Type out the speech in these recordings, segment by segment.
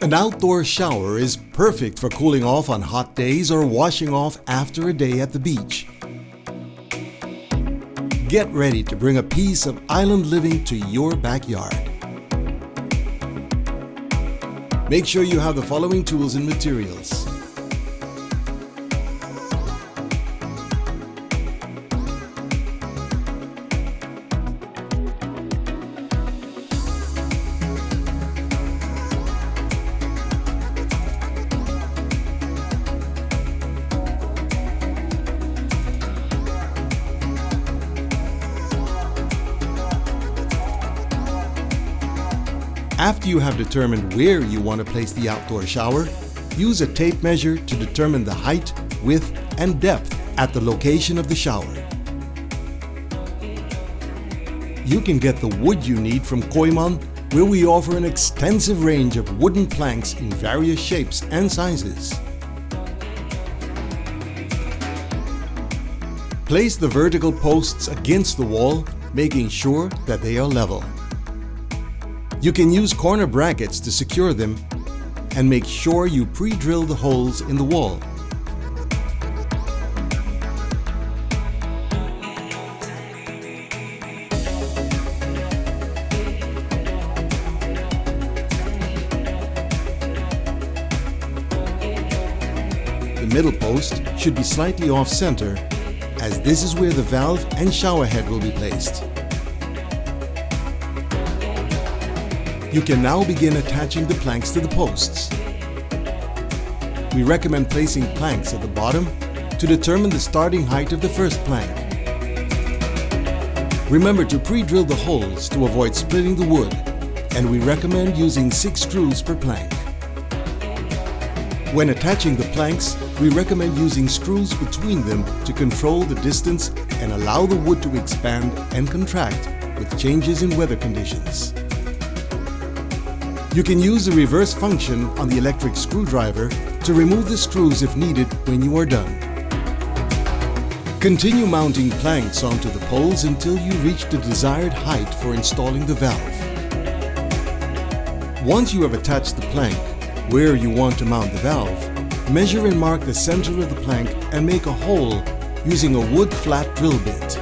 An outdoor shower is perfect for cooling off on hot days or washing off after a day at the beach. Get ready to bring a piece of island living to your backyard. Make sure you have the following tools and materials. After you have determined where you want to place the outdoor shower, use a tape measure to determine the height, width, and depth at the location of the shower. You can get the wood you need from Koiman, where we offer an extensive range of wooden planks in various shapes and sizes. Place the vertical posts against the wall, making sure that they are level. You can use corner brackets to secure them and make sure you pre-drill the holes in the wall. The middle post should be slightly off-center, as this is where the valve and shower head will be placed. You can now begin attaching the planks to the posts. We recommend placing planks at the bottom to determine the starting height of the first plank. Remember to pre-drill the holes to avoid splitting the wood, and we recommend using 6 screws per plank. When attaching the planks, we recommend using screws between them to control the distance and allow the wood to expand and contract with changes in weather conditions. You can use the reverse function on the electric screwdriver to remove the screws if needed when you are done. Continue mounting planks onto the poles until you reach the desired height for installing the valve. Once you have attached the plank where you want to mount the valve, measure and mark the center of the plank and make a hole using a wood flat drill bit.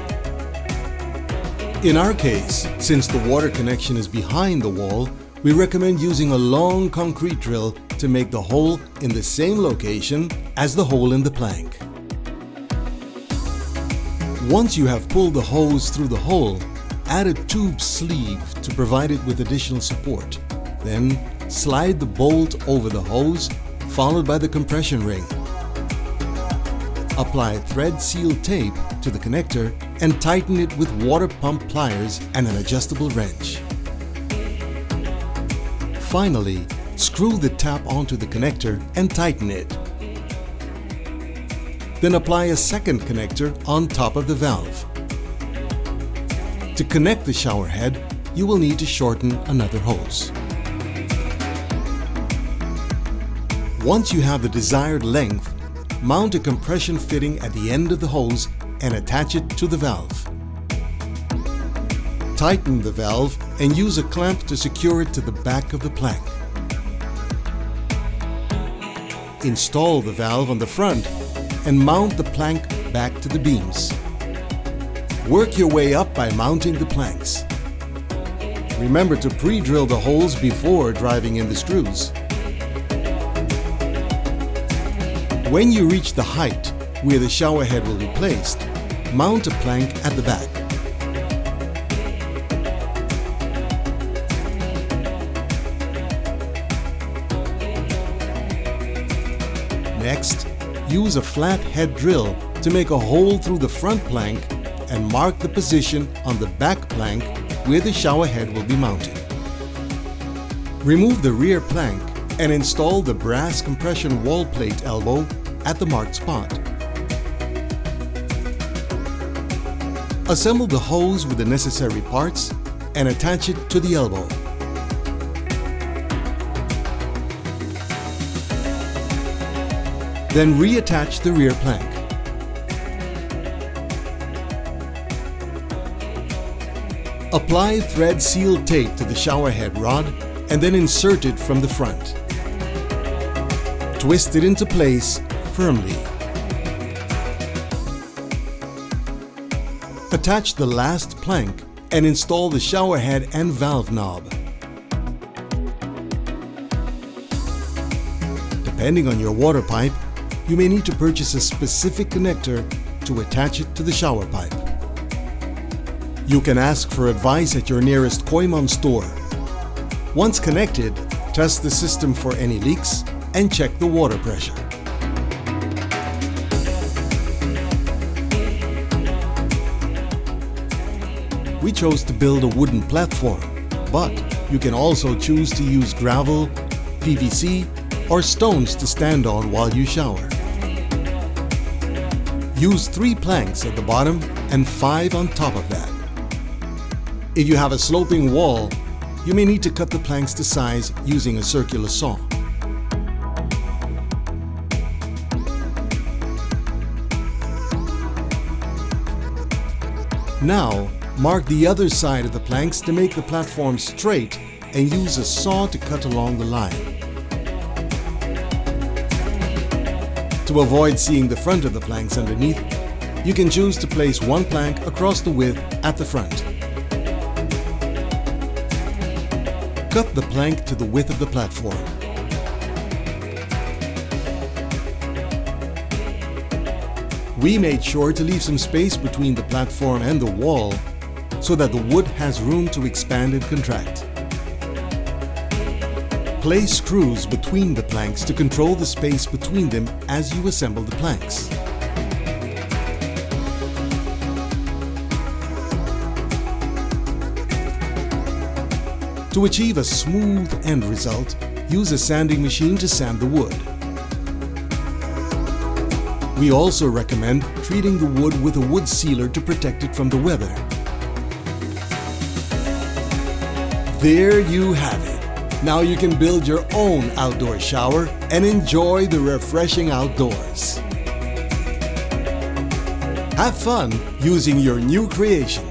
In our case, since the water connection is behind the wall, we recommend using a long concrete drill to make the hole in the same location as the hole in the plank. Once you have pulled the hose through the hole, add a tube sleeve to provide it with additional support. Then slide the bolt over the hose, followed by the compression ring. Apply thread seal tape to the connector and tighten it with water pump pliers and an adjustable wrench. Finally, screw the tap onto the connector and tighten it. Then apply a second connector on top of the valve. To connect the shower head, you will need to shorten another hose. Once you have the desired length, mount a compression fitting at the end of the hose and attach it to the valve. Tighten the valve and use a clamp to secure it to the back of the plank. Install the valve on the front and mount the plank back to the beams. Work your way up by mounting the planks. Remember to pre-drill the holes before driving in the screws. When you reach the height where the shower head will be placed, mount a plank at the back. Next, use a flat head drill to make a hole through the front plank and mark the position on the back plank where the shower head will be mounted. Remove the rear plank and install the brass compression wall plate elbow at the marked spot. Assemble the hose with the necessary parts and attach it to the elbow. Then reattach the rear plank. Apply thread seal tape to the shower head rod and then insert it from the front. Twist it into place firmly. Attach the last plank and install the shower head and valve knob. Depending on your water pipe, you may need to purchase a specific connector to attach it to the shower pipe. You can ask for advice at your nearest Koimon store. Once connected, test the system for any leaks and check the water pressure. We chose to build a wooden platform, but you can also choose to use gravel, PVC, or stones to stand on while you shower. Use 3 planks at the bottom and 5 on top of that. If you have a sloping wall, you may need to cut the planks to size using a circular saw. Now, mark the other side of the planks to make the platform straight and use a saw to cut along the line. To avoid seeing the front of the planks underneath, you can choose to place 1 plank across the width at the front. Cut the plank to the width of the platform. We made sure to leave some space between the platform and the wall so that the wood has room to expand and contract. Place screws between the planks to control the space between them as you assemble the planks. To achieve a smooth end result, use a sanding machine to sand the wood. We also recommend treating the wood with a wood sealer to protect it from the weather. There you have it. Now you can build your own outdoor shower and enjoy the refreshing outdoors. Have fun using your new creation.